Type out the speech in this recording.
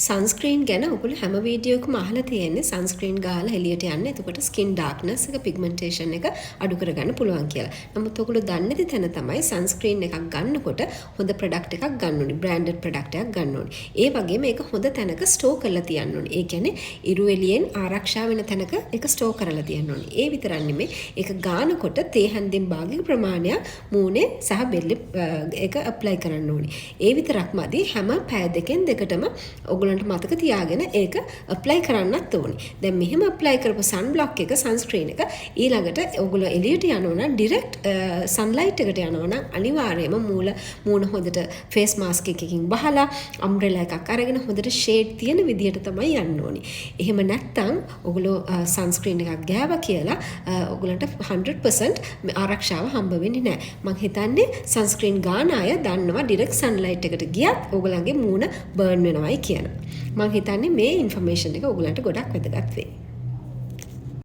සන්ස්ක්‍රීන් ගැන ඔයගොල්ලෝ හැම වීඩියෝ එකකම අහලා තියෙන්නේ සන්ස්ක්‍රීන් ගාලා එළියට යන්න. එතකොට ස්කින් ඩාර්ක්නස් එක පිග්මන්ටේෂන් එක අඩු කරගන්න පුළුවන් කියලා. නමුත් ඔයගොල්ලෝ දන්නේ නැති තැන තමයි සන්ස්ක්‍රීන් එකක් ගන්නකොට හොඳ ප්‍රොඩක්ට් එකක් ගන්න ඕනේ. බ්‍රෑන්ඩඩ් ප්‍රොඩක්ට් එකක් ගන්න ඕනේ. ඒ වගේම ඒක හොඳ තැනක ස්ටෝර් කරලා තියන්න ඕනේ. ඒ කියන්නේ ඉරු එළියෙන් ආරක්ෂා වෙන තැනක ඒක ස්ටෝර් කරලා තියන්න ඕනේ. ඒ විතරක් නෙමෙයි ඒක ගානකොට තේ හැන්දින් භාගික ප්‍රමාණයක් මූණේ සහ බෙල්ලේ ඒක ඇප්ලයි කරන්න ඕනේ. ඒ විතරක් මදි හැම පැය දෙකෙන් දෙකටම ඔයගොල්ලන්ට මතක තියාගෙන ඒක ඇප්ලයි කරන්නත් ඕනේ. දැන් මෙහෙම ඇප්ලයි කරපු සන් බ්ලොක් එක සන්ස්ක්‍රීන් එක ඊළඟට ඔයගොල්ලෝ එළියට යනවා නම් ඩිරෙක්ට් සන්ලයිට් එකට යනවා නම් අනිවාර්යයෙන්ම මූණ හොඳට ෆේස් මාස්ක් එකකින් බහලා අම්බ්‍රෙලා එකක් අරගෙන හොඳට ෂේඩ් තියෙන විදියට තමයි යන්න ඕනේ. එහෙම නැත්නම් ඔයගොල්ලෝ සන්ස්ක්‍රීන් එකක් ගෑවා කියලා ඔයගොල්ලන්ට 100% ආරක්ෂාව හම්බ වෙන්නේ නැහැ. මම හිතන්නේ සන්ස්ක්‍රීන් ගාන අය දන්නවා ඩිරෙක්ට් සන්ලයිට් එකට ගියත් ඔයගොල්ලන්ගේ මූණ බර්න් වෙනවයි කියලා. මම හිතන්නේ මේ ඉන්ෆර්මේෂන් එක ඔයගොල්ලන්ට ගොඩක් වැදගත් වෙයි.